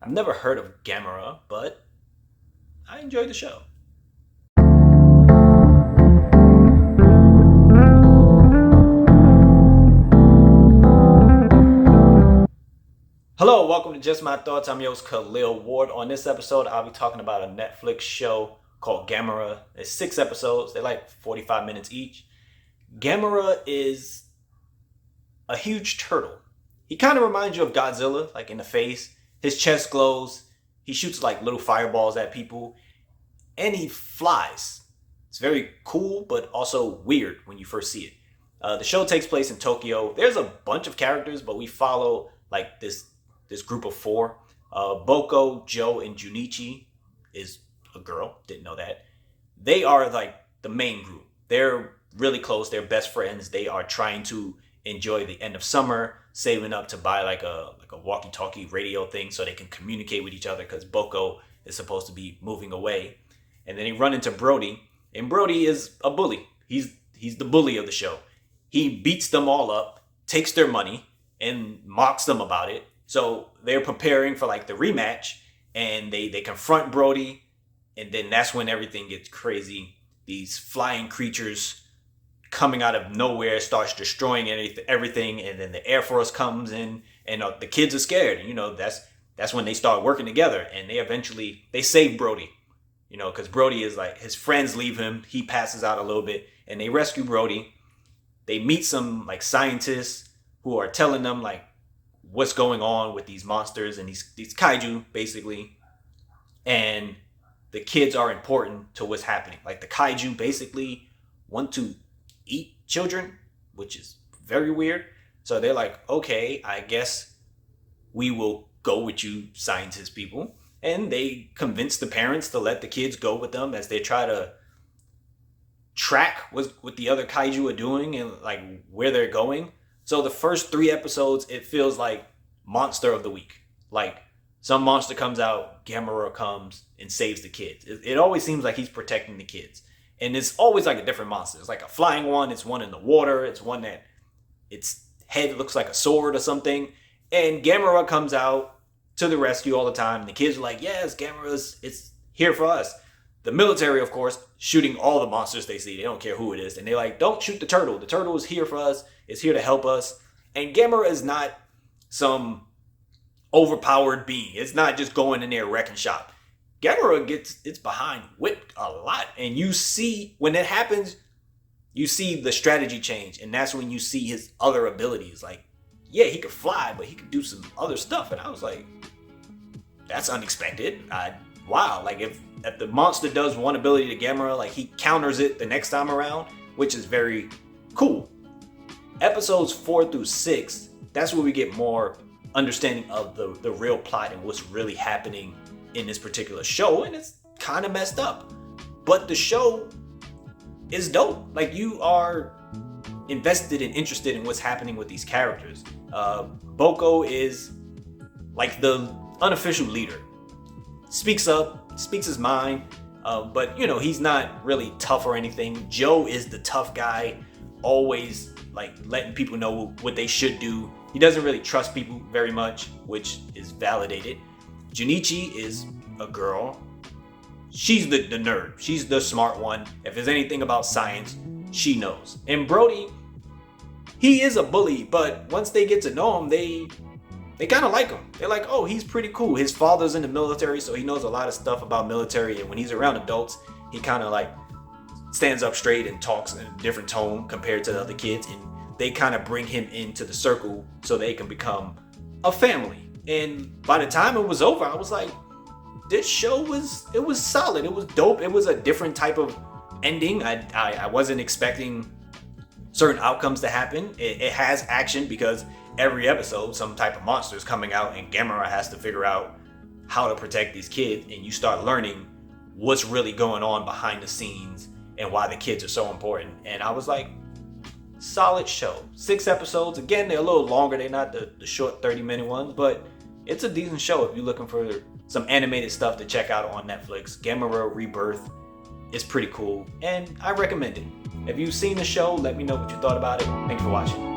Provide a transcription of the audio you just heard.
I've never heard of Gamera, but I enjoyed the show. Hello, welcome to Just My Thoughts. I'm your host Khaleel Ward. On this episode, I'll be talking about a Netflix show called Gamera. It's 6 episodes. They're like 45 minutes each. Gamera is a huge turtle. He kind of reminds you of Godzilla, like in the face. His chest glows. He shoots like little fireballs at people. And he flies. It's very cool, but also weird when you first see it. The show takes place in Tokyo. There's a bunch of characters, but we follow like this group of 4. Boko, Joe, and Junichi is a girl. Didn't know that. They are like the main group. They're really close. They're best friends. They are trying to enjoy the end of summer, saving up to buy like a walkie-talkie radio thing so they can communicate with each other because Boko is supposed to be moving away. And then they run into Brody, and Brody is a bully. He's the bully of the show. He beats them all up, takes their money, and mocks them about it. So they're preparing for like the rematch, and they confront Brody, and then that's when everything gets crazy. These flying creatures coming out of nowhere starts destroying everything, and then the Air Force comes in, and the kids are scared. And that's when they start working together, and they save Brody. Because Brody is like, his friends leave him, he passes out a little bit, and they rescue Brody. They meet some like scientists who are telling them like what's going on with these monsters and these kaiju basically, and the kids are important to what's happening. Like the kaiju basically want to eat children, which is very weird. So they're like, okay, I guess we will go with you scientist people. And they convince the parents to let the kids go with them as they try to track what the other kaiju are doing and like where they're going. So the first 3 episodes, it feels like monster of the week. Like some monster comes out, Gamera comes and saves the kids. It always seems like he's protecting the kids. And it's always like a different monster. It's like a flying one. It's one in the water. It's one that its head looks like a sword or something. And Gamera comes out to the rescue all the time. And the kids are like, yes, it's here for us. The military, of course, shooting all the monsters they see. They don't care who it is. And they're like, don't shoot the turtle. The turtle is here for us. It's here to help us. And Gamera is not some overpowered being. It's not just going in there wrecking shop. Gamera gets its behind whipped a lot. And you see, when that happens, you see the strategy change. And that's when you see his other abilities. Like, yeah, he could fly, but he could do some other stuff. And I was like, that's unexpected. Wow. Like if the monster does one ability to Gamera, like he counters it the next time around, which is very cool. Episodes 4 through 6, that's where we get more understanding of the real plot and what's really happening in this particular show. And it's kind of messed up. But the show is dope. Like you are invested and interested in what's happening with these characters. Boko is like the unofficial leader. Speaks up, speaks his mind, but he's not really tough or anything. Joe is the tough guy, always like letting people know what they should do. He doesn't really trust people very much, which is validated. Junichi is a girl. She's the nerd. She's the smart one. If there's anything about science, she knows. And Brody, he is a bully, but once they get to know him, they kind of like him. They're like, oh, he's pretty cool. His father's in the military, so he knows a lot of stuff about military. And when he's around adults, he kind of like stands up straight and talks in a different tone compared to the other kids. And they kind of bring him into the circle so they can become a family. And by the time it was over, I was like, this show was solid. It was dope. It was a different type of ending. I wasn't expecting certain outcomes to happen. It has action because every episode some type of monster is coming out and Gamera has to figure out how to protect these kids, and you start learning what's really going on behind the scenes and why the kids are so important. And I was like, solid show. 6 episodes. Again, they're a little longer. They're not the short 30-minute ones, but it's a decent show if you're looking for some animated stuff to check out on Netflix. Gamera Rebirth is pretty cool, and I recommend it. If you've seen the show, let me know what you thought about it. Thanks for watching.